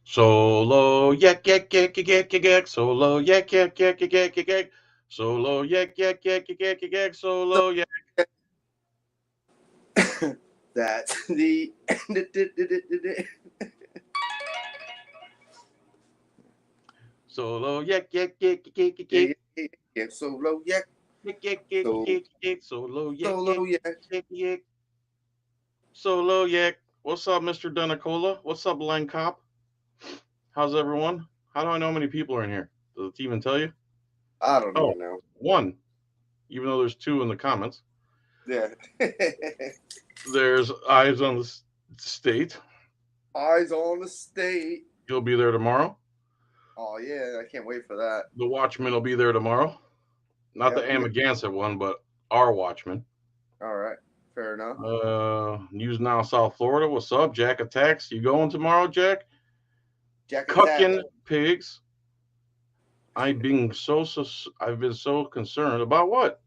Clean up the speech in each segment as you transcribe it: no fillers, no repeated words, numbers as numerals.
Solo yak yak yak yak yak yak yak. Solo yak yak yak yak yak yak yak. Solo yak yak yak yak yak yak yak. Solo yak. That's the Solo yak yak yak yak yak yeah, yak. yeah, yeah. Solo yak, Yak yak yak so yak yak. Solo yak yak solo yak. yak yak. Solo yak. What's up, Mr. Dunicola? What's up, Len Cop? How's everyone? How do I know how many people are in here? Does the team even tell you? I don't Oh, even know. one. Even though there's two in the comments. Yeah. There's Eyes on the State. Eyes on the state. He'll be there tomorrow. Oh yeah, I can't wait for that. The Watchman will be there tomorrow. Not the Yep. Amagansett one, but our Watchman. All right. Fair enough. News Now, South Florida. What's up, Jack Attacks? You going tomorrow, Jack? Jack attack. Cucking pigs. I've been so concerned about what?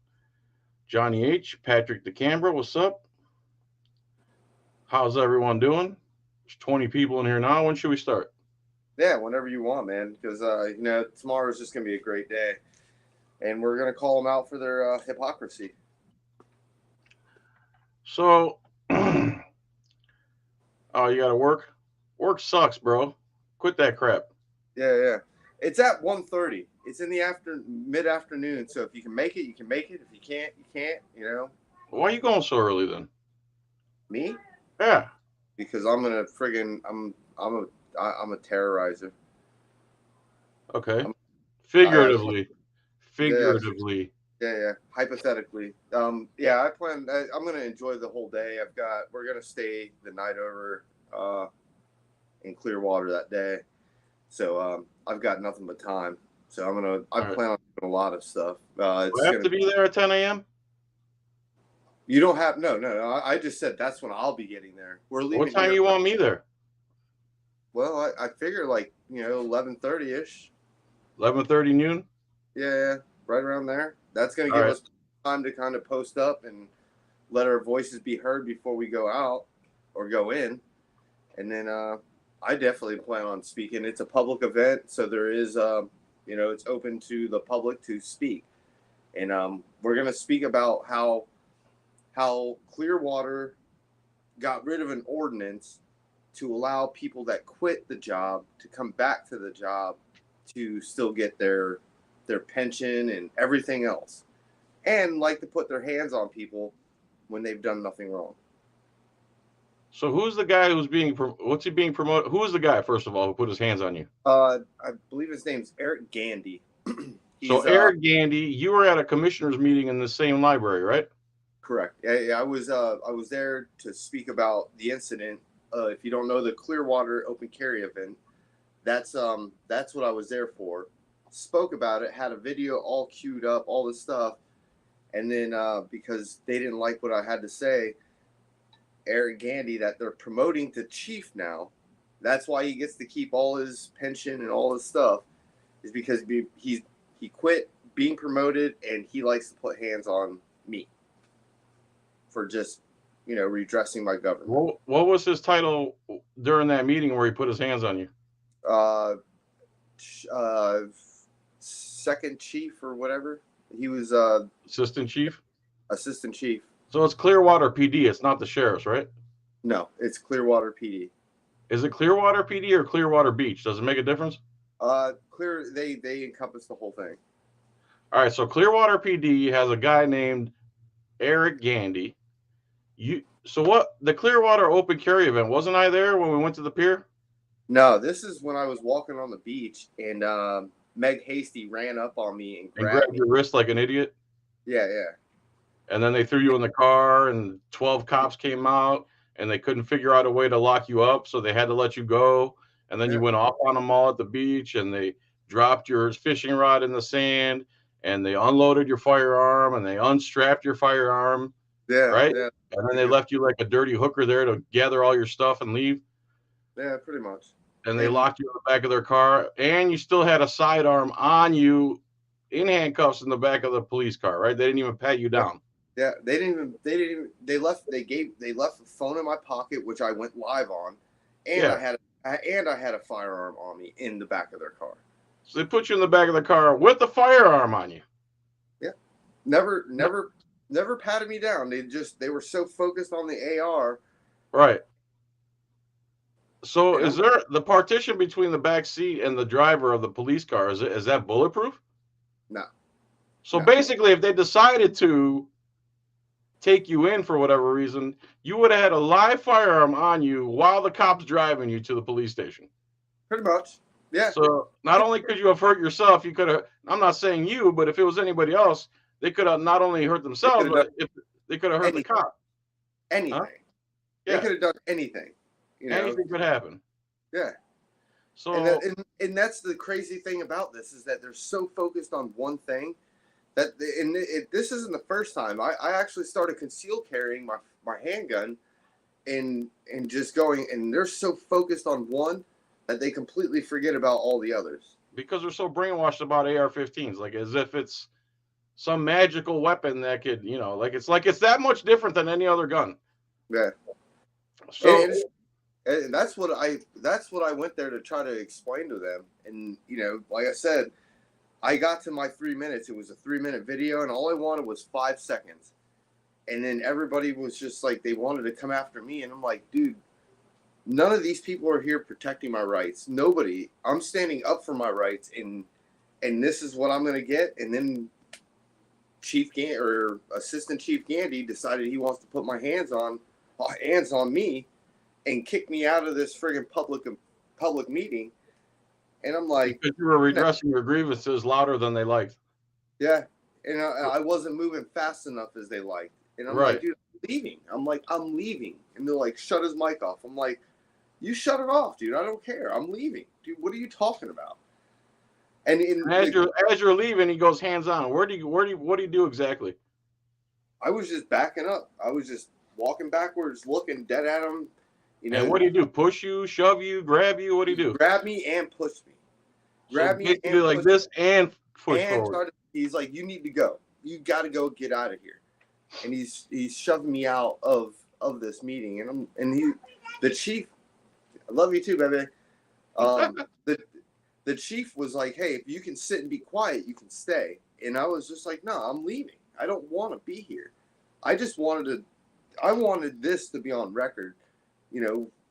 Johnny H, Patrick DeCambra. What's up? How's everyone doing? There's 20 people in here now. When should we start? Yeah, whenever you want, man. Because tomorrow is just gonna be a great day, and we're gonna call them out for their hypocrisy. So, oh, you got to work? Work sucks, bro. Quit that crap. Yeah, yeah. It's at 1:30. It's in the mid afternoon. So if you can make it, you can make it. If you can't, you can't. You know. Why are you going so early then? Me? Yeah. Because I'm gonna friggin' I'm a terrorizer. Okay. I'm, Figuratively. yeah, Figuratively. yeah. Hypothetically, yeah. I'm gonna enjoy the whole day. We're gonna stay the night over, in Clearwater that day. So I've got nothing but time. So I All right. plan on doing a lot of stuff. Do It's I have gonna. to be there at 10 a.m.? You don't have no. I just said that's when I'll be getting there. We're What leaving time here. you want me there? Well, I figure 11:30 ish. 11:30 noon? Yeah, right around there. That's gonna All give right. us time to kind of post up and let our voices be heard before we go out or go in. And then I definitely plan on speaking. It's a public event, so there is it's open to the public to speak. And we're gonna speak about how Clearwater got rid of an ordinance to allow people that quit the job to come back to the job to still get their pension and everything else, and like to put their hands on people when they've done nothing wrong. So who's the guy who's what's he being promoted? Who is the guy, first of all, who put his hands on you? I believe his name's Eric Gandy. So He's Eric Gandy, you were at a commissioners meeting in the same library, right? correct. Yeah, I was there to speak about the incident. If you don't know the Clearwater open carry event, that's what I was there for. Spoke about it, had a video all queued up, all this stuff, and then because they didn't like what I had to say, Eric Gandy, that they're promoting to chief now. That's why he gets to keep all his pension and all his stuff, is because he quit being promoted and he likes to put hands on me for just redressing my government. What was his title during that meeting where he put his hands on you? Uh, second chief or whatever. He was Assistant chief? assistant chief. So it's Clearwater PD. It's not the sheriff's, right? No, it's Clearwater PD. Is it Clearwater PD or Clearwater Beach? Does it make a difference? They encompass the whole thing. All right, so Clearwater PD has a guy named Eric Gandy. So what? The Clearwater open carry event, wasn't I there when we went to the pier? No, this is when I was walking on the beach and Meg Hasty ran up on me and grabbed me. Your wrist like an idiot. Yeah, yeah. And then they threw you in the car, and 12 cops came out, and they couldn't figure out a way to lock you up, so they had to let you go. And then you went off on them all at the beach, and they dropped your fishing rod in the sand, and they unloaded your firearm, and they unstrapped your firearm. Yeah, right? Yeah. And then they left you like a dirty hooker there to gather all your stuff and leave. Yeah, pretty much. And they locked you in the back of their car, and you still had a sidearm on you in handcuffs in the back of the police car, right? They didn't even pat you down. Yeah, they left the phone in my pocket, which I went live on, and I And I had a firearm on me in the back of their car. So they put you in the back of the car with the firearm on you. Yeah, never patted me down. They were so focused on the AR. Right. So And is there the partition between the back seat and the driver of the police car? Is that bulletproof? No. So No. basically, if they decided to take you in for whatever reason, you would have had a live firearm on you while the cop's driving you to the police station. Pretty much. Yeah. So not only could you have hurt yourself, you could have, I'm not saying you, but if it was anybody else, they could have not only hurt themselves, but if they could have hurt the cop. Anything. Huh? They could have done anything. You know? Anything could happen. Yeah. So and that's the crazy thing about this is that they're so focused on one thing that this isn't the first time. I actually started concealed carrying my handgun and just going, and they're so focused on one that they completely forget about all the others. Because they're so brainwashed about AR-15s, like as if it's some magical weapon that could, like it's that much different than any other gun. Yeah. So and that's what I went there to try to explain to them. And like I said, I got to my 3 minutes. It was a 3-minute video, and all I wanted was 5 seconds. And then everybody was just like, they wanted to come after me, and I'm like, dude, none of these people are here protecting my rights. Nobody. I'm standing up for my rights, and this is what I'm going to get. And then Assistant Chief Gandy decided he wants to put my hands on me and kick me out of this friggin' public meeting. And I'm like, because you were redressing your grievances louder than they liked. Yeah, and I wasn't moving fast enough as they liked. And I'm like, dude, I'm leaving. I'm leaving. And they're like, shut his mic off. I'm like, you shut it off, dude. I don't care. I'm leaving, dude. What are you talking about? And as you're leaving, he goes hands on. What do you do exactly? I was just backing up. I was just walking backwards, looking dead at him. And what do you do? Push you, shove you, grab you? What do you do? Grab me and push me. Grab me and like push this and push and forward. He's like, you need to go. You got to go get out of here. And he's shoving me out of this meeting. And the chief, I love you too, baby. The chief was like, hey, if you can sit and be quiet, you can stay. And I was just like, no, I'm leaving. I don't want to be here. I wanted this to be on record.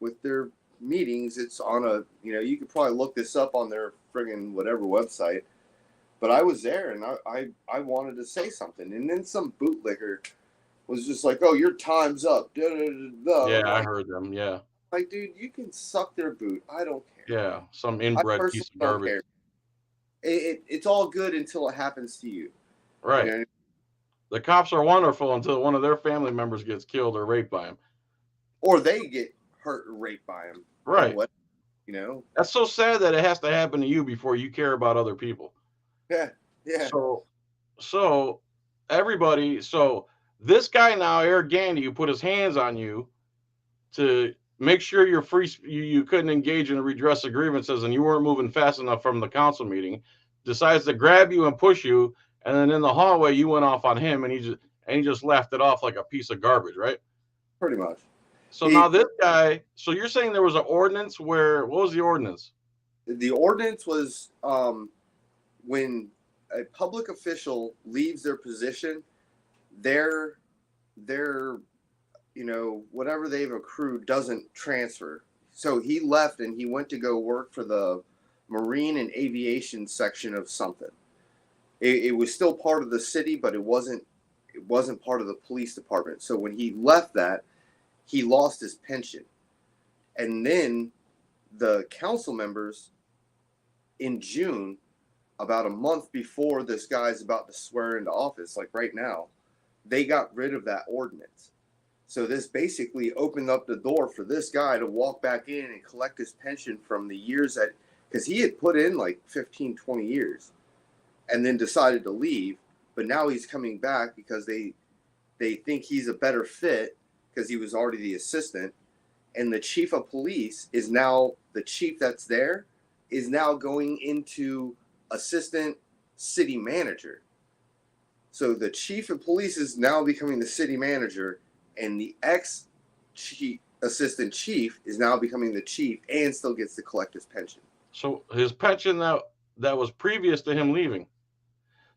With their meetings, it's on you could probably look this up on their friggin' whatever website. But I was there, and I wanted to say something. And then some bootlicker was just like, oh, your time's up. Da, da, da, da. Yeah, I heard them, yeah. Like, dude, you can suck their boot. I don't care. Yeah, some inbred piece of garbage. It's all good until it happens to you. Right. The cops are wonderful until one of their family members gets killed or raped by them. Or they get hurt or raped by them. Right. That's so sad that it has to happen to you before you care about other people. Yeah. Yeah. So everybody, this guy now, Eric Gandy, who put his hands on you to make sure you're free, you couldn't engage in a redress of grievances and you weren't moving fast enough from the council meeting, decides to grab you and push you. And then in the hallway, you went off on him and he just laughed it off like a piece of garbage, right? Pretty much. So now this guy, so you're saying there was an ordinance what was the ordinance? The ordinance was when a public official leaves their position, their whatever they've accrued doesn't transfer. So he left and he went to go work for the Marine and Aviation section of something. It was still part of the city, but it wasn't part of the police department. So when he left that, he lost his pension. And then the council members in June, about a month before this guy's about to swear into office, like right now, they got rid of that ordinance. So this basically opened up the door for this guy to walk back in and collect his pension from the years because he had put in like 15, 20 years and then decided to leave. But now he's coming back because they think he's a better fit because he was already the assistant. And the chief of police is now, the chief that's there is now going into assistant city manager. So the chief of police is now becoming the city manager, and the ex-chief assistant chief is now becoming the chief and still gets to collect his pension. So his pension that was previous to him leaving.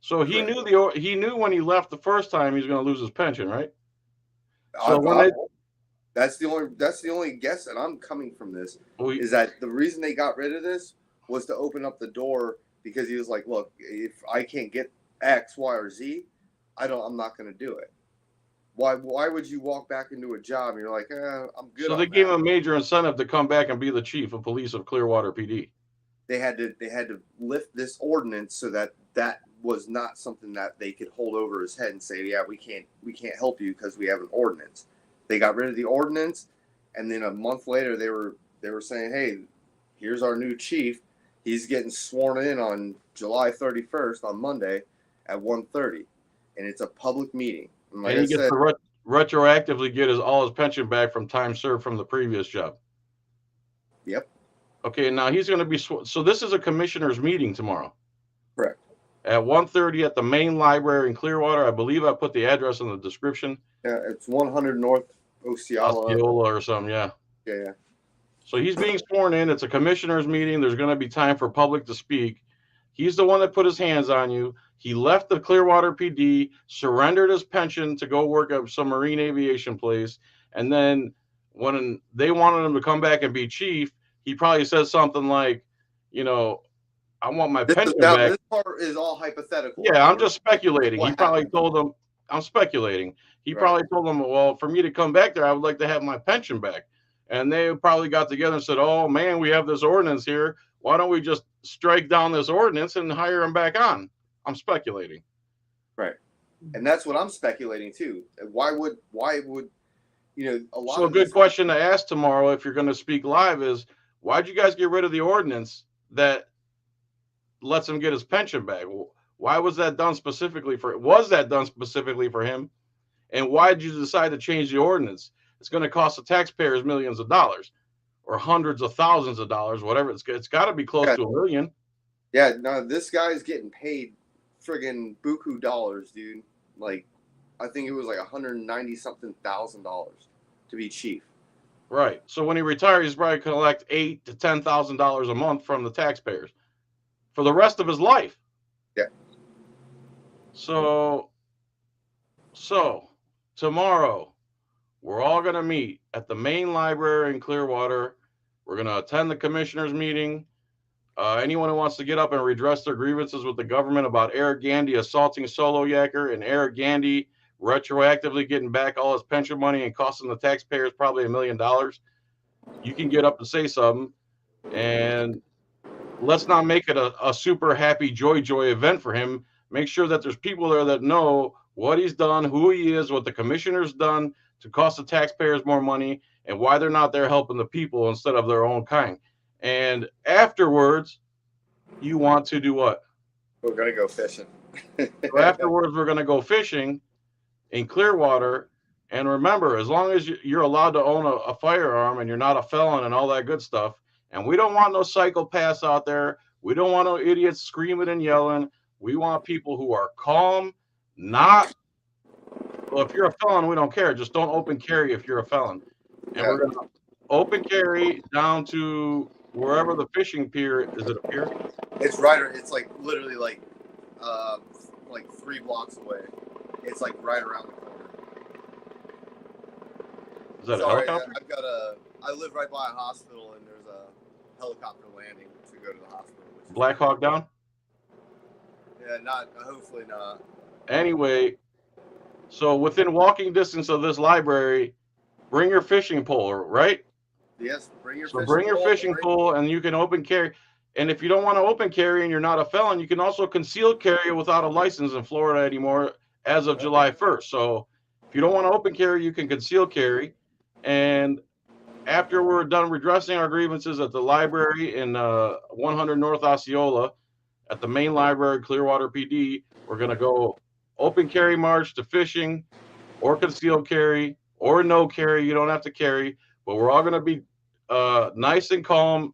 So he Correct. knew when he left the first time he was going to lose his pension, right? So that's the only guess that I'm coming from this is that the reason they got rid of this was to open up the door, because he was like, look, if I can't get X, Y, or Z, I'm not going to do it. Why would you walk back into a job and you're like, I'm good. So they gave him a major incentive to come back and be the chief of police of Clearwater PD. They had to lift this ordinance so that was not something that they could hold over his head and say, yeah, we can't help you because we have an ordinance. They got rid of the ordinance, and then a month later they were saying, hey, here's our new chief. He's getting sworn in on July 31st on Monday at 1:30, and it's a public meeting. And like he gets to retroactively get all his pension back from time served from the previous job. Yep. Okay, now he's going to be so this is a commissioner's meeting tomorrow. Correct. At 1:30 at the main library in Clearwater. I believe I put the address in the description. Yeah, it's 100 North Osceola or something, yeah. Yeah. So he's being sworn in. It's a commissioner's meeting. There's going to be time for public to speak. He's the one that put his hands on you. He left the Clearwater PD, surrendered his pension to go work at some marine aviation place. And then when they wanted him to come back and be chief, he probably says something like, I want my pension back. This part is all hypothetical. Yeah, I'm just speculating. He probably told them, I'm speculating. He probably told them, well, for me to come back there, I would like to have my pension back. And they probably got together and said, oh, man, we have this ordinance here. Why don't we just strike down this ordinance and hire him back on? I'm speculating. Right. And that's what I'm speculating, too. Why would a lot So a good question to ask tomorrow if you're going to speak live is, why'd you guys get rid of the ordinance that lets him get his pension back? Why was that done specifically for him? And why did you decide to change the ordinance? It's going to cost the taxpayers millions of dollars or hundreds of thousands of dollars, whatever. It's got to be close to $1 million. Yeah, no, this guy's getting paid friggin' buku dollars, dude. Like, I think it was like $190-something thousand to be chief. Right. So when he retires, he's probably collect $8,000 to $10,000 a month from the taxpayers for the rest of his life. Yeah. So tomorrow, we're all going to meet at the main library in Clearwater. We're going to attend the commissioners meeting. Anyone who wants to get up and redress their grievances with the government about Eric Gandy assaulting Solo Yacker and Eric Gandy retroactively getting back all his pension money and costing the taxpayers probably $1 million, you can get up and say something. And let's not make it a super happy joy event for him. Make sure that there's people there that know what he's done, who he is, what the commissioner's done to cost the taxpayers more money, and why they're not there helping the people instead of their own kind. And afterwards, you want to do what? We're going to go fishing. So afterwards, we're going to go fishing in Clearwater. And remember, as long as you're allowed to own a firearm and you're not a felon and all that good stuff, and we don't want no psychopaths out there. We don't want no idiots screaming and yelling. We want people who are calm, well, if you're a felon, we don't care. Just don't open carry if you're a felon. And we're going to open carry down to wherever the fishing pier is. It a pier? It's right. It's like literally like 3 blocks away. It's like right around the corner. Is that a helicopter? I live right by a hospital, and there's a helicopter landing to go to the hospital. Black Hawk down? Yeah, hopefully not. Anyway, so within walking distance of this library, bring your fishing pole, right? Yes, bring your fishing pole, and you can open carry. And if you don't want to open carry and you're not a felon, you can also conceal carry without a license in Florida anymore as of July 1st. So if you don't want to open carry, you can conceal carry. And after we're done redressing our grievances at the library in 100 North Osceola, at the main library, Clearwater PD, we're going to go open carry march to fishing or concealed carry or no carry. You don't have to carry, but we're all going to be nice and calm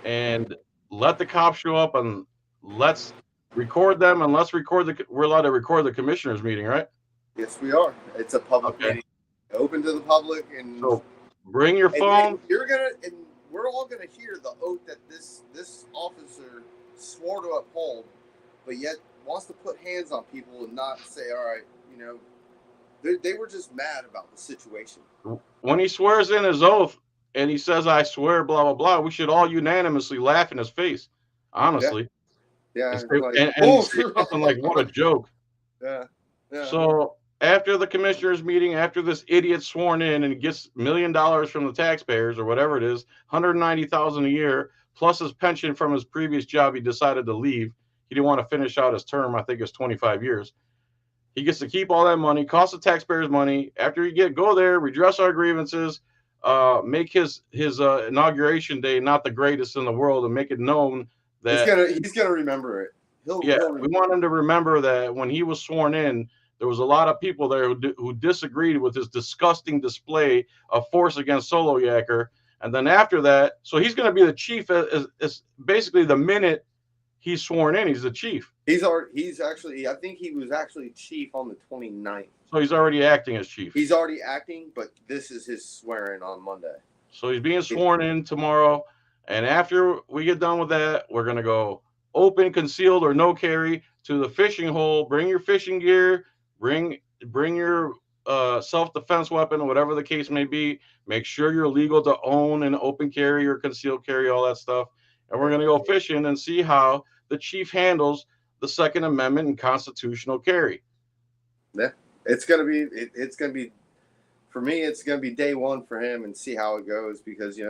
and let the cops show up, and let's record them, and we're allowed to record the commissioners meeting, right? Yes, we are. It's a public meeting, open to the public. And so Bring your phone. And we're all gonna hear the oath that this officer swore to uphold, but yet wants to put hands on people and not say, all right, they were just mad about the situation. When he swears in his oath and he says, "I swear," blah blah blah, we should all unanimously laugh in his face, honestly, Yeah, and say something like, "What a joke." Yeah. So after the commissioners meeting, after this idiot sworn in and gets $1 million from the taxpayers or whatever it is, $190,000 a year plus his pension from his previous job, he decided to leave. He didn't want to finish out his term. I think it's 25 years. He gets to keep all that money, cost the taxpayers money. After you go there, redress our grievances, make his inauguration day not the greatest in the world, and make it known that he's gonna remember it. He'll we want him to remember that when he was sworn in, there was a lot of people there who disagreed with his disgusting display of force against Solo Yacker. And then after that, so he's going to be the chief as basically the minute he's sworn in, he's the chief. He's actually, I think he was actually chief on the 29th. So he's already acting as chief. He's already acting, but this is his swearing on Monday. So he's being sworn in tomorrow. And after we get done with that, we're going to go open, concealed, or no carry to the fishing hole. Bring your fishing gear. Bring your self-defense weapon, whatever the case may be. Make sure you're legal to own an open carry or concealed carry, all that stuff. And we're going to go fishing and see how the chief handles the Second Amendment and constitutional carry. Yeah, it's going to be, for me, it's going to be day one for him and see how it goes because,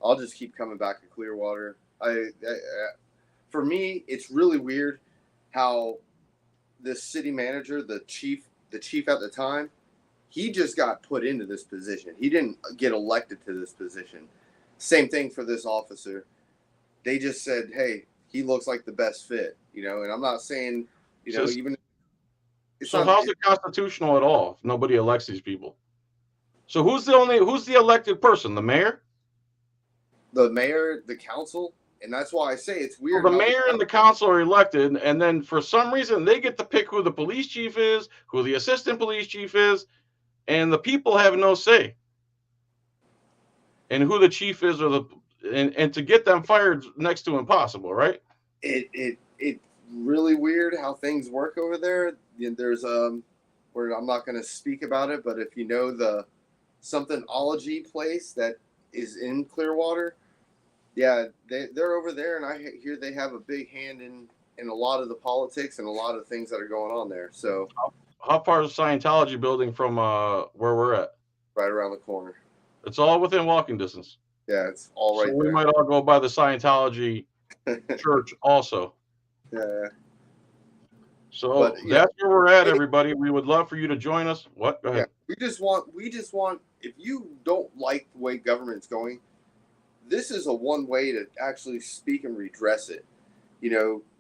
I'll just keep coming back to Clearwater. For me, it's really weird how this city manager, the chief at the time, he just got put into this position. He didn't get elected to this position. Same thing for this officer. They just said, hey, he looks like the best fit, and I'm not saying, even. So how's it constitutional at all if nobody elects these people? So who's the elected person? The mayor? The mayor, the council. And that's why I say it's weird. Well, the mayor and the council are elected, and then for some reason they get to pick who the police chief is, who the assistant police chief is, and the people have no say in who the chief is, and to get them fired next to impossible, right? It's really weird how things work over there. There's where I'm not going to speak about it, but if you know the somethingology place that is in Clearwater. Yeah, they're over there, and I hear they have a big hand in a lot of the politics and a lot of things that are going on there. So, how far is the Scientology building from where we're at? Right around the corner. It's all within walking distance. Yeah, it's all right there. We might all go by the Scientology church also. Yeah. So that's where we're at, everybody. We would love for you to join us. What? Go ahead. Yeah, we just want, if you don't like the way government's going, this is a one way to actually speak and redress it.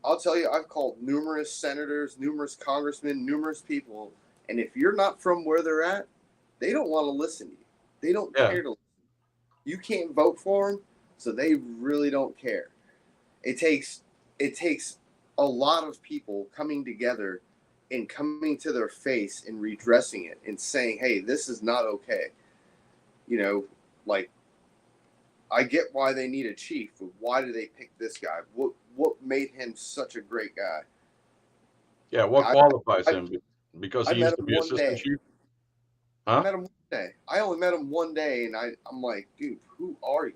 I'll tell you, I've called numerous senators, numerous congressmen, numerous people, and if you're not from where they're at, they don't want to listen to you. They don't care to listen. You can't vote for them, so they really don't care. It takes a lot of people coming together and coming to their face and redressing it and saying, hey, this is not okay. I get why they need a chief, but why do they pick this guy? What made him such a great guy? Yeah, what qualifies him? Because he used to be assistant chief? Huh? I met him one day. I only met him one day, and I'm like, dude, who are you?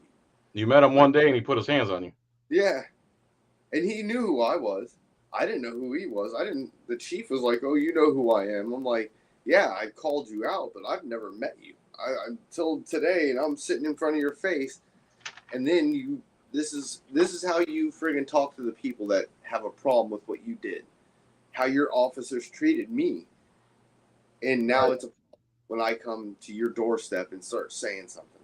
You met him one day, and he put his hands on you. Yeah. And he knew who I was. I didn't know who he was. The chief was like, oh, you know who I am. I'm like, yeah, I called you out, but I've never met you. Until today, and I'm sitting in front of your face. And then this is how you friggin' talk to the people that have a problem with what you did, how your officers treated me, and now it's a problem when I come to your doorstep and start saying something,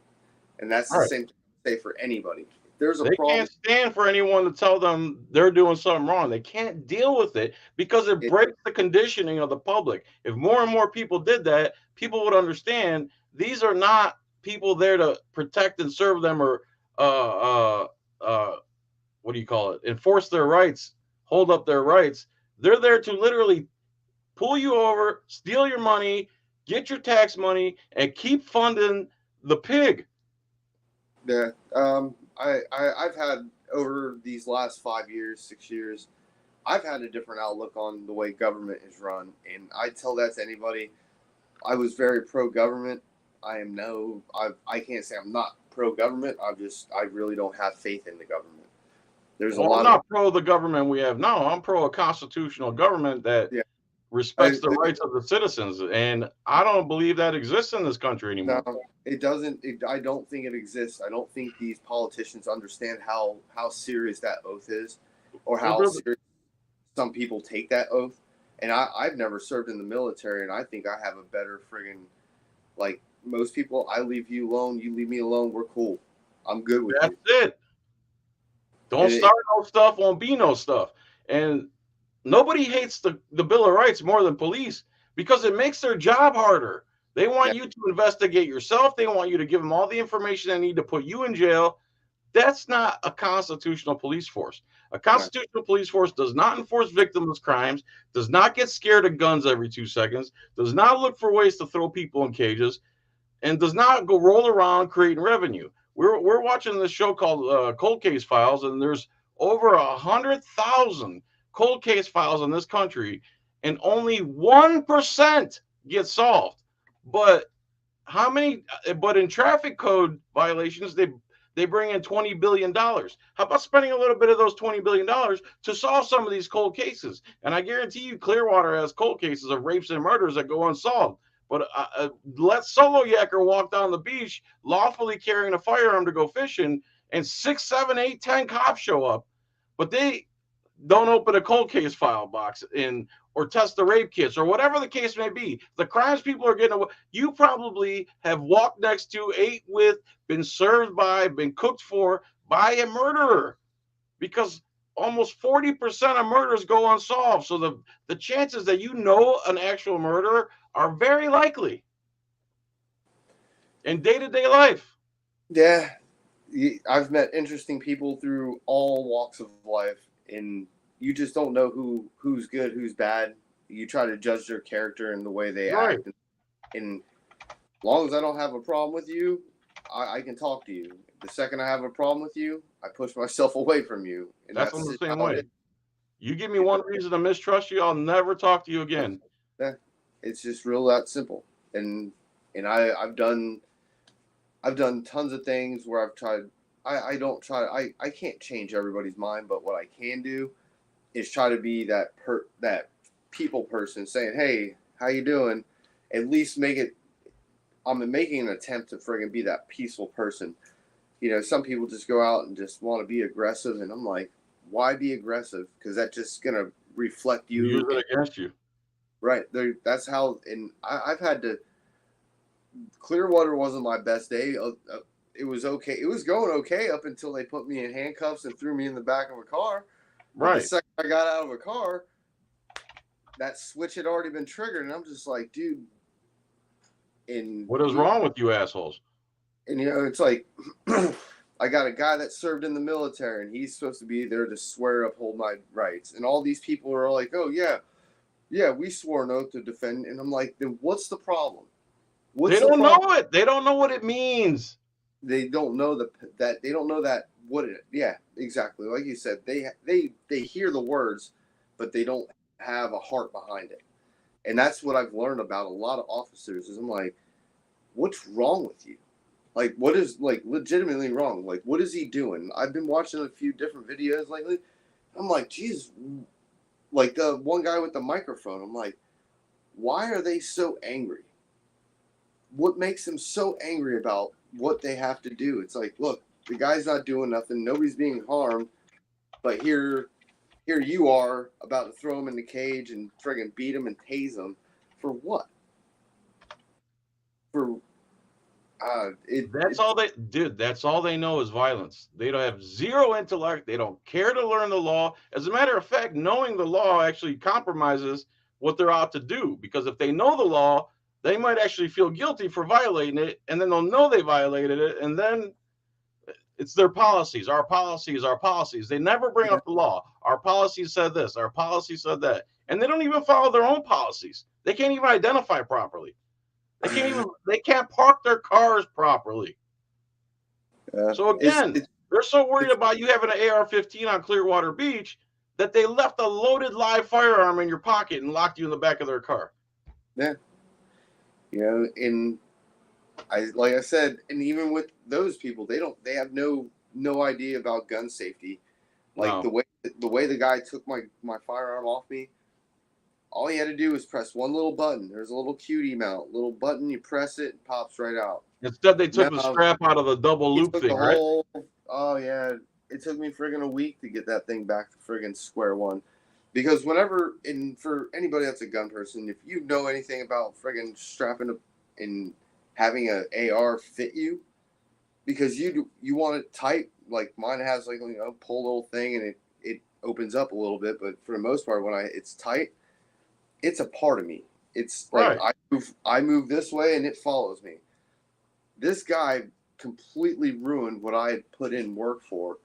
and that's the same thing I say for anybody. If there's a problem. They can't stand for anyone to tell them they're doing something wrong. They can't deal with it because it breaks the conditioning of the public. If more and more people did that, people would understand these are not people there to protect and serve them or what do you call it? Enforce their rights, hold up their rights. They're there to literally pull you over, steal your money, get your tax money, and keep funding the pig. Yeah. I've had over these last 5 years, 6 years, I've had a different outlook on the way government is run, and I tell that to anybody. I was very pro government. I can't say I'm not pro government. I really don't have faith in the government. There's a Well, I'm lot of not pro the government we have now. I'm pro a constitutional government that yeah. respects the rights of the citizens, and I don't believe that exists in this country No, anymore. it doesn't. I don't think it exists. I don't think these politicians understand how serious that oath is, or Well, how brother, serious some people take that oath. And I've never served in the military, and I think I have a better friggin' like most people. I leave you alone, you leave me alone. We're cool. I'm good with that's you. it. Don't And start no stuff, won't be no stuff. And nobody hates the Bill of Rights more than police because it makes their job harder. They yeah, want you to investigate yourself. They want you to give them all the information they need to put you in jail. That's not a constitutional police force. A no, constitutional police force does not enforce victimless crimes, does not get scared of guns every 2 seconds, does not look for ways to throw people in cages, and does not go roll around creating revenue. We're watching this show called Cold Case Files, and there's over 100,000 cold case files in this country, and only 1% get solved. But how many? But in traffic code violations, they bring in $20 billion. How about spending a little bit of those $20 billion to solve some of these cold cases? And I guarantee you, Clearwater has cold cases of rapes and murders that go unsolved. But let Solo Yacker walk down the beach lawfully carrying a firearm to go fishing, and 6, 7, 8, 10 cops show up, but they don't open a cold case file box in or test the rape kits or whatever the case may be. The crimes people are getting away. You probably have walked next to, ate with, been served by, been cooked for by a murderer because almost 40% of murders go unsolved. So the chances that you know an actual murderer are very likely in day-to-day life. yeah. I've met interesting people through all walks of life, and you just don't know who's good, who's bad. You try to judge their character and the way they Right. act, and as long as I don't have a problem with you, I can talk to you. The second I have a problem with you, I push myself away from you, and That's that's on the just same how it way. is. You give me You one know? reason to mistrust you, I'll never talk to you again. Yeah, it's just real that simple. And I've done tons of things where I've tried. I don't try. I can't change everybody's mind, but what I can do is try to be that people person saying, "Hey, how you doing?" At least make it. I'm making an attempt to friggin' be that peaceful person. Some people just go out and just want to be aggressive, and I'm like, why be aggressive? Because that's just gonna reflect You use you. it against you. Right there. That's how. And I've had to. Clearwater wasn't my best day. It was okay. It was going okay up until they put me in handcuffs and threw me in the back of a car. But the Right. second I got out of a car, that switch had already been triggered, and I'm just like, dude. And What is wrong with you assholes? it's like I got a guy that served in the military, and he's supposed to be there to swear uphold my rights, and all these people are like, oh yeah, we swore an oath to defend, and I'm like, then what's the problem? They What's the don't know problem? it. They don't know what it means. They don't know that they don't know that what it. Yeah, exactly. Like you said, they hear the words, but they don't have a heart behind it, and that's what I've learned about a lot of officers. Is I'm like, what's wrong with you? Like, what is like legitimately wrong? Like, what is he doing? I've been watching a few different videos lately. I'm like, geez, like the one guy with the microphone. I'm like, why are they so angry? What makes them so angry about what they have to do? It's like, look, the guy's not doing nothing. Nobody's being harmed. But here you are about to throw him in the cage and friggin' beat him and tase him for what? For That's all they did. That's all they know is violence. They don't have zero intellect. They don't care to learn the law. As a matter of fact, knowing the law actually compromises what they're out to do. Because if they know the law, they might actually feel guilty for violating it, and then they'll know they violated it, and then it's their policies. Our policies, our policies. They never bring up the law. Our policy said this. Our policy said that, and they don't even follow their own policies. They can't even identify properly. They can't park their cars properly. So It's, again, it's they're so worried it's about you having an AR-15 on Clearwater Beach that they left a loaded live firearm in your pocket and locked you in the back of their car. yeah, in like I said, and even with those people, they have no idea about gun safety. Like No. the way the guy took my firearm off me, all he had to do was press one little button. There's a little cutie mount, little button. You press it, it pops right out. Instead, they took the Now strap out of the double he loop took the thing, right? whole. Oh yeah, it took me friggin' a week to get that thing back to friggin' square one. Because whenever, and for anybody that's a gun person, if you know anything about friggin' strapping up and having an AR fit you, because you want it tight, like mine has like pull little thing and it opens up a little bit, but for the most part when it's tight, it's a part of me. It's like Right. I move this way and it follows me. This guy completely ruined what I had put in work for.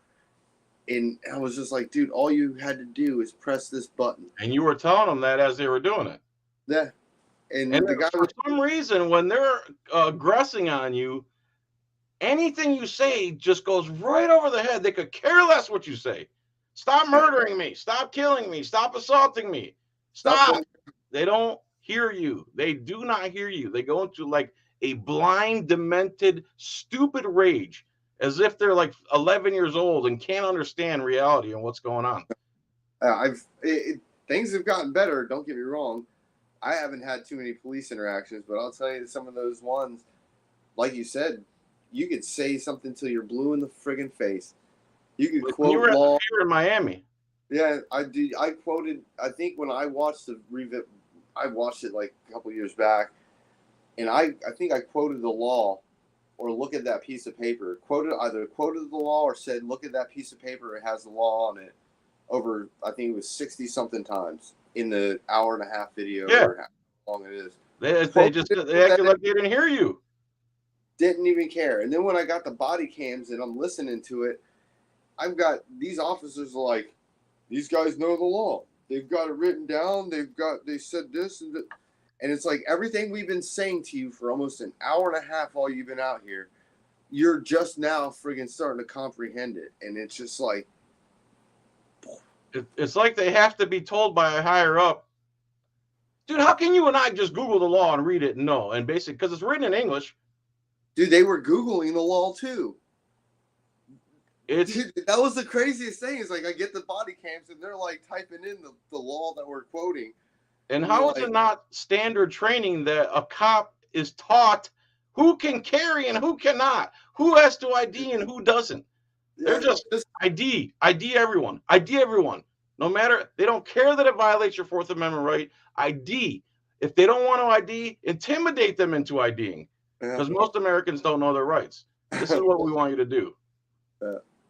And I was just like, dude, all you had to do is press this button. And you were telling them that as they were doing it. Yeah. And And the guy for was some reason, when they're aggressing on you, anything you say just goes right over the head. They could care less what you say. Stop murdering me. Stop killing me. Stop assaulting me. Stop. They don't hear you. They do not hear you. They go into like a blind, demented, stupid rage as if they're like 11 years old and can't understand reality and what's going on. things have gotten better. Don't get me wrong. I haven't had too many police interactions, but I'll tell you some of those ones, like you said, you could say something till you're blue in the friggin' face. You could Like when you quote were at the law. pier in Miami. Yeah, I did. I quoted. I think when I watched the revisit, I watched it like a couple years back, and I think I quoted the law, or look at that piece of paper. Quoted the law or said, look at that piece of paper. It has the law on it. Over, I think it was 60 something times in the hour and a half video, Yeah. or how long it is. They acted like they didn't hear you. Didn't even care. And then when I got the body cams and I'm listening to it, I've got these officers like, these guys know the law. They've got it written down. They said this and that. And it's like everything we've been saying to you for almost an hour and a half while you've been out here, you're just now friggin' starting to comprehend it. And it's just like, It's like they have to be told by a higher up, dude, how can you and I just Google the law and read it and know? And basically, because it's written in English. Dude, they were Googling the law too. Dude, that was the craziest thing. Is like I get the body cams and they're like typing in the law that we're quoting. And how is it not standard training that a cop is taught who can carry and who cannot, who has to ID and who doesn't? They're just ID everyone, ID everyone. No matter, they don't care that it violates your Fourth Amendment right. ID. If they don't want to ID, intimidate them into IDing. Because most Americans don't know their rights. This is what we want you to do.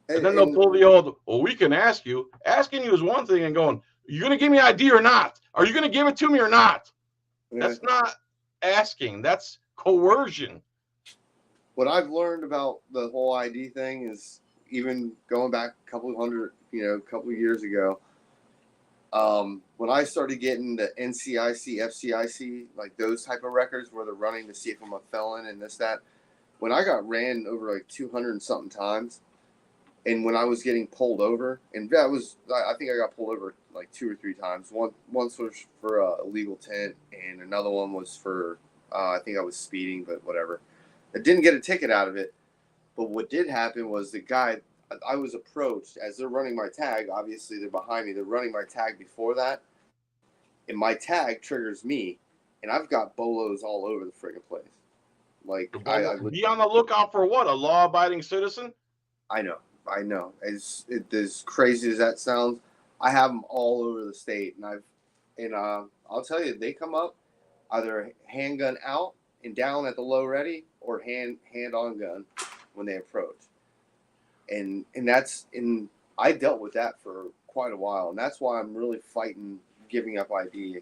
And then they'll pull the old, well, we can ask you. Asking you is one thing and going, are you going to give me ID or not? Are you going to give it to me or not? That's not asking. That's coercion. What I've learned about the whole ID thing is, even going back a couple of years ago, when I started getting the NCIC, FCIC, like those type of records where they're running to see if I'm a felon and this, that, when I got ran over like 200 and something times, and when I was getting pulled over, and I think I got pulled over like 2 or 3 times. Once was for illegal tint, and another one was for, I think I was speeding, but whatever. I didn't get a ticket out of it. But what did happen was the guy, I was approached as they're running my tag. Obviously, they're behind me. They're running my tag before that. And my tag triggers me. And I've got bolos all over the friggin' place. Like, be on the lookout for what? A law-abiding citizen? I know. As crazy as that sounds, I have them all over the state. And I'll tell you, they come up either handgun out and down at the low ready, or hand on gun when they approach. And I dealt with that for quite a while, and that's why I'm really fighting giving up ID.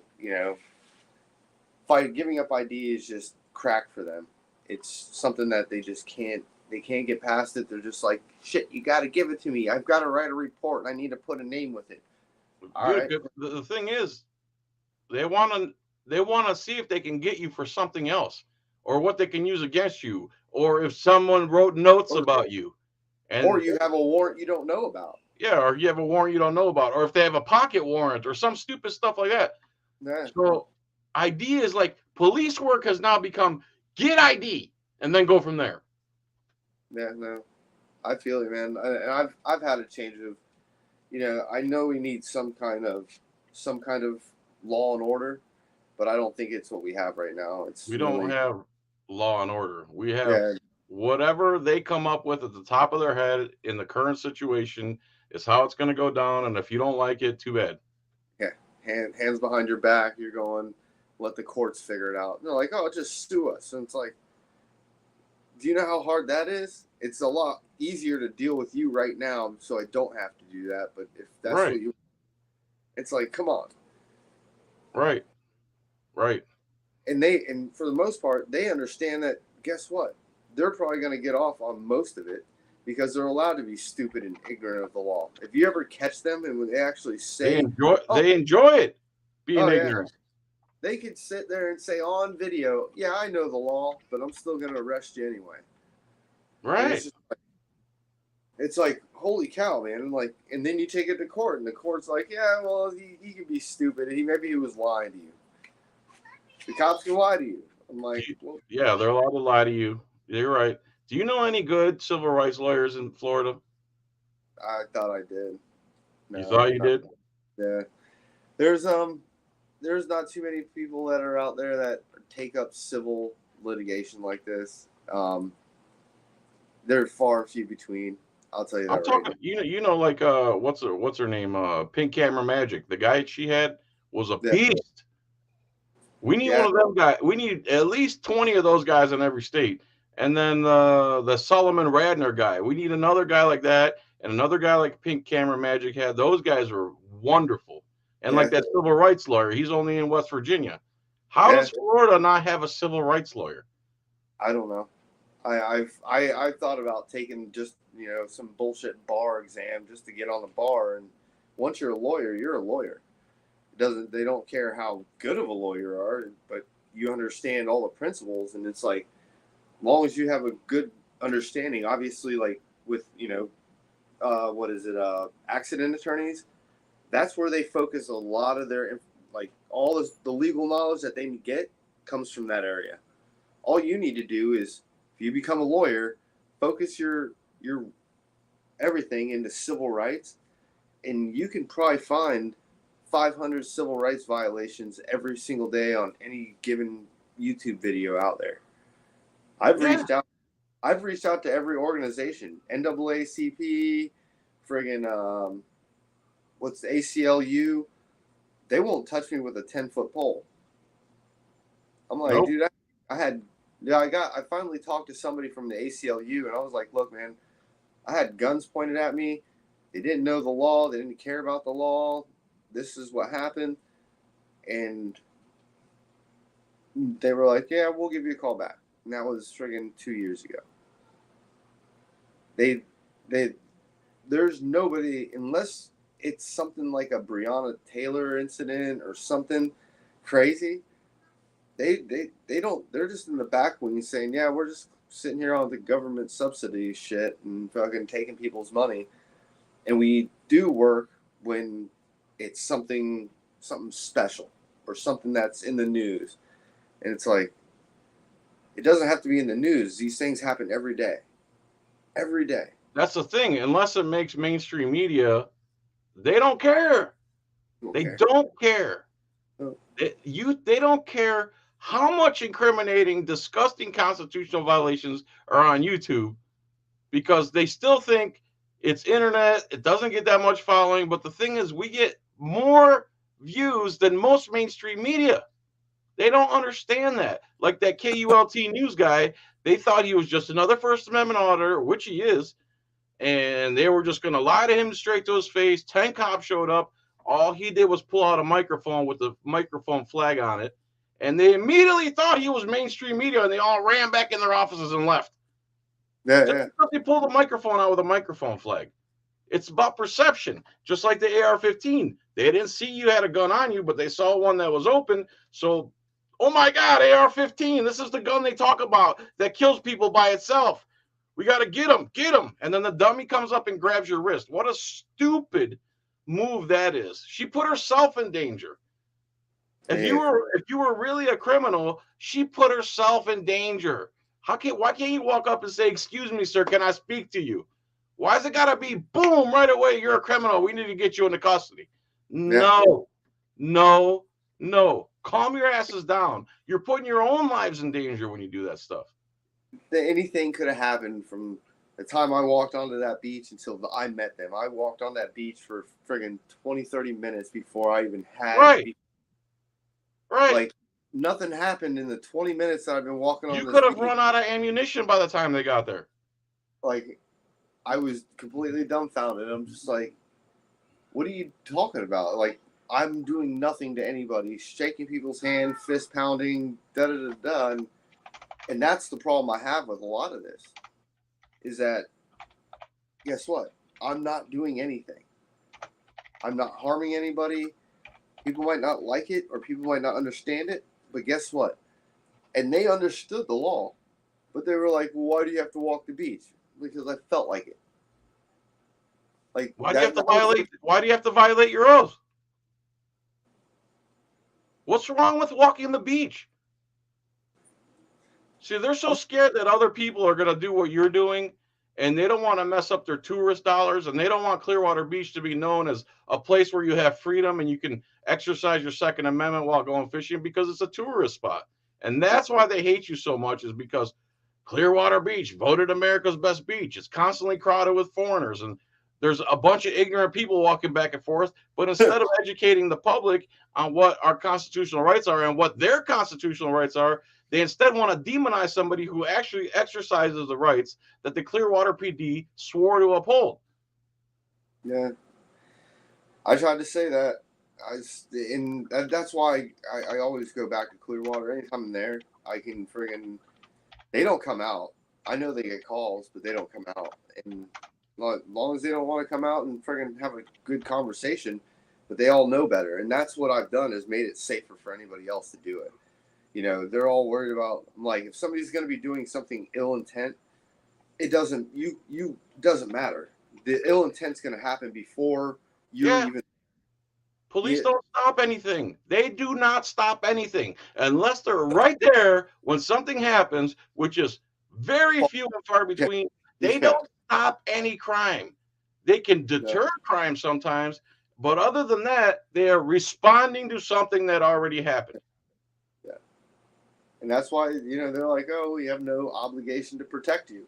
Giving up ID is just crack for them. It's something that they just can't get past it. They're just like, shit, you got to give it to me. I've got to write a report, and I need to put a name with it. All right. The thing is, they want to see if they can get you for something else. or what they can use against you, or if someone wrote notes or, about you. or And you have a warrant you don't know about. yeah, or you have a warrant you don't know about, or if they have a pocket warrant or some stupid stuff like that. Yeah, So ID is like police work has now become get ID and then go from there. yeah, no, I feel it, man. And I've had a change of, I know we need some kind of law and order, but I don't think it's what we have right now. It's We don't really, have law and order. We have yeah, whatever they come up with at the top of their head in the current situation is how it's going to go down. And if you don't like it, too bad. yeah, hands behind your back. You're going, let the courts figure it out. And they're like, oh, just sue us. And it's like, do you know how hard that is? It's a lot easier to deal with you right now, so I don't have to do that. But if that's Right, what you, it's like, come on. right, right. And for the most part, they understand that. Guess what? They're probably going to get off on most of it because they're allowed to be stupid and ignorant of the law. If you ever catch them and when they actually say, "Oh, They enjoy it being oh yeah," ignorant. they could sit there and say on video, "Yeah, I know the law, but I'm still going to arrest you anyway." And Right. it's like, holy cow, man! And then you take it to court, and the court's like, "Yeah, well, he could be stupid. Maybe he was lying to you. The cops can lie to you." I'm like, well, Yeah, they're allowed to lie to you. You're right. Do you know any good civil rights lawyers in Florida? I thought I did. You No, thought you did? yeah. There's not too many people that are out there that take up civil litigation like this. They're far and few between. I'll tell you I'm that right talking, now. like what's her name? Pink Camera Magic. The guy she had was a Yeah, beast. We need one yeah, of them guys. We need at least 20 of those guys in every state. And then the Solomon Radner guy. We need another guy like that and another guy like Pink Camera Magic had. Those guys were wonderful. And like yeah, that civil rights lawyer, he's only in West Virginia. How yeah. does Florida not have a civil rights lawyer? I don't know. I've thought about taking just some bullshit bar exam just to get on the bar, and once you're a lawyer, you're a lawyer. They don't care how good of a lawyer you are, but you understand all the principles, and it's like, as long as you have a good understanding, obviously, like with what is it, accident attorneys, that's where they focus a lot of their, like, all the legal knowledge that they get comes from that area. All you need to do is, if you become a lawyer, focus your everything into civil rights, and you can probably find 500 civil rights violations every single day on any given YouTube video out there. I've Yeah. reached out to every organization, NAACP, friggin' what's the ACLU? They won't touch me with a 10-foot pole. I'm like, Nope. dude, I finally talked to somebody from the ACLU, and I was like, look, man, I had guns pointed at me. They didn't know the law. They didn't care about the law. This is what happened. And they were like, yeah, we'll give you a call back. And that was friggin' 2 years ago. There's nobody, unless it's something like a Breonna Taylor incident or something crazy. They don't. They're just in the back wing saying, yeah, we're just sitting here on the government subsidy shit and fucking taking people's money. And we do work when it's something special or something that's in the news. And it's like, it doesn't have to be in the news. These things happen every day. Every day. That's the thing. Unless it makes mainstream media, they don't care. They don't care. They don't care how much incriminating, disgusting constitutional violations are on YouTube because they still think it's internet. It doesn't get that much following. But the thing is, we get more views than most mainstream media. They don't understand that. Like that KULT news guy, they thought he was just another First Amendment auditor, which he is. And they were just going to lie to him straight to his face. 10 cops showed up. All he did was pull out a microphone with the microphone flag on it. And they immediately thought he was mainstream media, and they all ran back in their offices and left. Yeah. They pulled the microphone out with a microphone flag. It's about perception, just like the AR-15. They didn't see you had a gun on you, but they saw one that was open. So Oh my God, AR-15. This is the gun they talk about that kills people by itself. We got to get him, get him. And then the dummy comes up and grabs your wrist. What a stupid move that is. She put herself in danger. If you were really a criminal, she put herself in danger. Why can't you walk up and say, "Excuse me, sir, can I speak to you?" Why is it gotta be boom right away? You're a criminal. We need to get you into custody. No, no, no. Calm your asses down. You're putting your own lives in danger when you do that stuff. Anything could have happened from the time I walked onto that beach until I met them. I walked on that beach for friggin' 20, 30 minutes before I even had. Right. Like, nothing happened in the 20 minutes that I've been walking on. You could have run out of ammunition by the time they got there. Like, I was completely dumbfounded. I'm just like, what are you talking about? Like, I'm doing nothing to anybody, shaking people's hand, fist pounding, da-da-da-da. And that's the problem I have with a lot of this, is that, guess what? I'm not doing anything. I'm not harming anybody. People might not like it or people might not understand it, but guess what? And they understood the law, but they were like, well, why do you have to walk the beach? Because I felt like it. Like, why do you have to violate your oath? What's wrong with walking the beach? See, they're so scared that other people are going to do what you're doing, and they don't want to mess up their tourist dollars, and they don't want Clearwater Beach to be known as a place where you have freedom and you can exercise your Second Amendment while going fishing, because it's a tourist spot. And that's why they hate you so much, is because Clearwater Beach, voted America's best beach. It's constantly crowded with foreigners, and there's a bunch of ignorant people walking back and forth. But instead of educating the public on what our constitutional rights are and what their constitutional rights are, they instead want to demonize somebody who actually exercises the rights that the Clearwater PD swore to uphold. Yeah, I tried to say that. And that's why I always go back to Clearwater. Anytime I'm there, I can friggin'. They don't come out. I know they get calls, but they don't come out. And as long as they don't want to come out and friggin' have a good conversation, but they all know better. And that's what I've done, is made it safer for anybody else to do it. You know, they're all worried about, like, if somebody's going to be doing something ill intent, it doesn't matter. The ill intent's going to happen before you even. Police don't stop anything. They do not stop anything unless they're right there when something happens, which is very few and far between. They don't stop any crime. They can deter crime sometimes, but other than that, they are responding to something that already happened. Yeah. And that's why, they're like, oh, we have no obligation to protect you.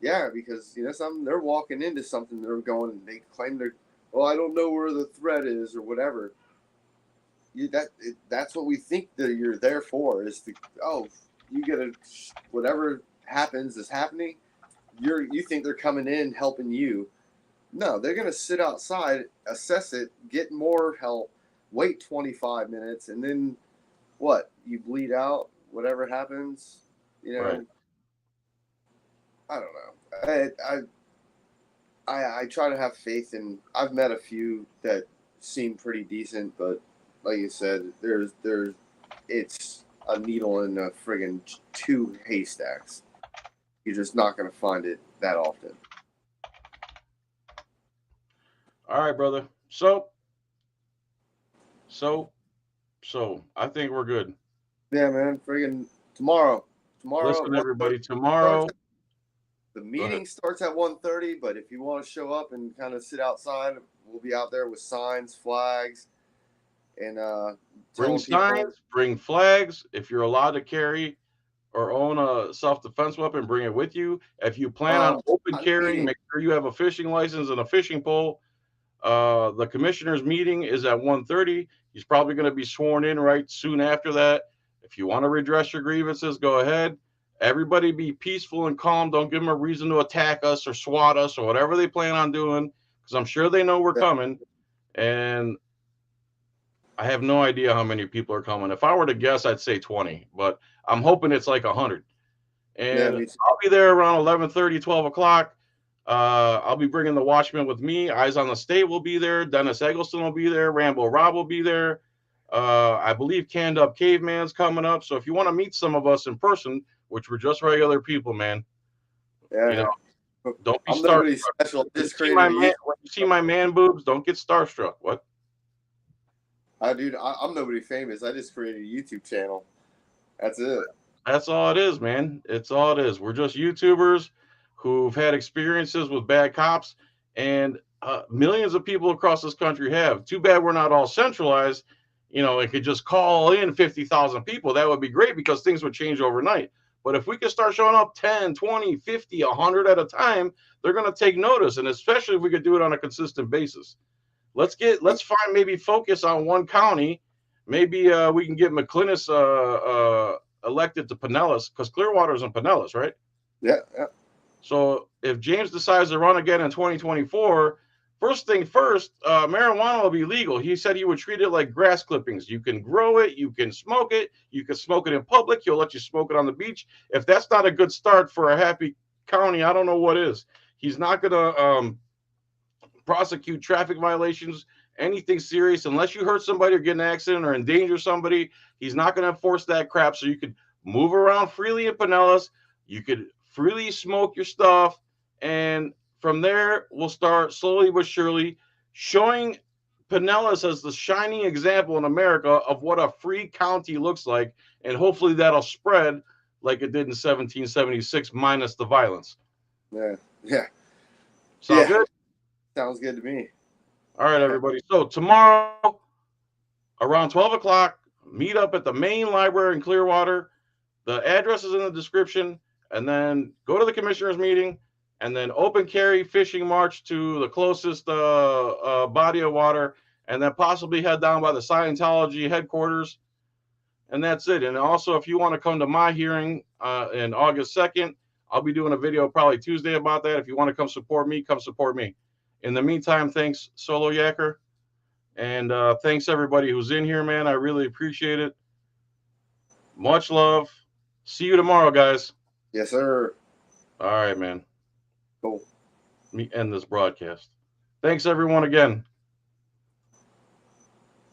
Yeah, because, they're walking into something, they're going, and they claim they're, well, I don't know where the threat is or whatever. That's what we think that you're there for, is to, you get whatever happens is happening. You think they're coming in helping you. No, they're going to sit outside, assess it, get more help, wait 25 minutes, and then what? You bleed out, whatever happens, Right. I don't know. I try to have faith in. I've met a few that seem pretty decent, but like you said, it's a needle in a friggin' 2 haystacks. You're just not going to find it that often. All right, brother. So I think we're good. Yeah, man. Friggin' tomorrow. Listen, everybody. Tomorrow. The meeting starts at 1:30, but if you want to show up and kind of sit outside, we'll be out there with signs, flags, and bring signs, bring flags. If you're allowed to carry or own a self-defense weapon, bring it with you. If you plan on open carrying, make sure you have a fishing license and a fishing pole. The commissioner's meeting is at 1:30. He's probably going to be sworn in right soon after that. If you want to redress your grievances, go ahead. Everybody be peaceful and calm. Don't give them a reason to attack us or swat us or whatever they plan on doing, because I'm sure they know we're coming. And I have no idea how many people are coming. If I were to guess, I'd say 20, but I'm hoping it's like 100. And I'll be there around 11:30, 12 o'clock. I'll be bringing the Watchmen with me. Eyes on the State will be there. Dennis Eggleston will be there. Rambo Rob will be there. I believe Canned Up Caveman's coming up. So if you want to meet some of us in person, which we're just regular people, man, you Yeah. know, don't be I'm nobody starstruck. special. When Just created a YouTube. when you see my man boobs, don't get starstruck. What? Dude, I'm nobody famous. I just created a YouTube channel. That's it. That's all it is, man. It's all it is. We're just YouTubers who've had experiences with bad cops, and millions of people across this country have. Too bad we're not all centralized. It could just call in 50,000 people. That would be great because things would change overnight. But if we could start showing up 10, 20, 50, 100 at a time, they're going to take notice. And especially if we could do it on a consistent basis. Let's find maybe focus on one county. Maybe we can get McClinnis elected to Pinellas because Clearwater is in Pinellas, right? Yeah, yeah. So if James decides to run again in 2024, first thing first, marijuana will be legal. He said he would treat it like grass clippings. You can grow it, you can smoke it in public. He'll let you smoke it on the beach. If that's not a good start for a happy county, I don't know what is. He's not going to prosecute traffic violations, anything serious, unless you hurt somebody or get in an accident or endanger somebody. He's not going to enforce that crap. So you could move around freely in Pinellas. You could freely smoke your stuff. And from there, we'll start slowly but surely showing Pinellas as the shining example in America of what a free county looks like. And hopefully that'll spread like it did in 1776, minus the violence. Yeah. Yeah. Sound good? Sounds good to me. All right, everybody. So tomorrow, around 12 o'clock, meet up at the main library in Clearwater. The address is in the description. And then go to the commissioners meeting and then open carry fishing march to the closest body of water, and then possibly head down by the Scientology headquarters. And that's it. And also, if you want to come to my hearing in August 2nd, I'll be doing a video probably Tuesday about that. If you want to come support me, come support me. In the meantime, thanks, Solo Yacker. And thanks, everybody who's in here, man. I really appreciate it. Much love. See you tomorrow, guys. Yes, sir. All right, man. Cool. Let me end this broadcast. Thanks, everyone, again.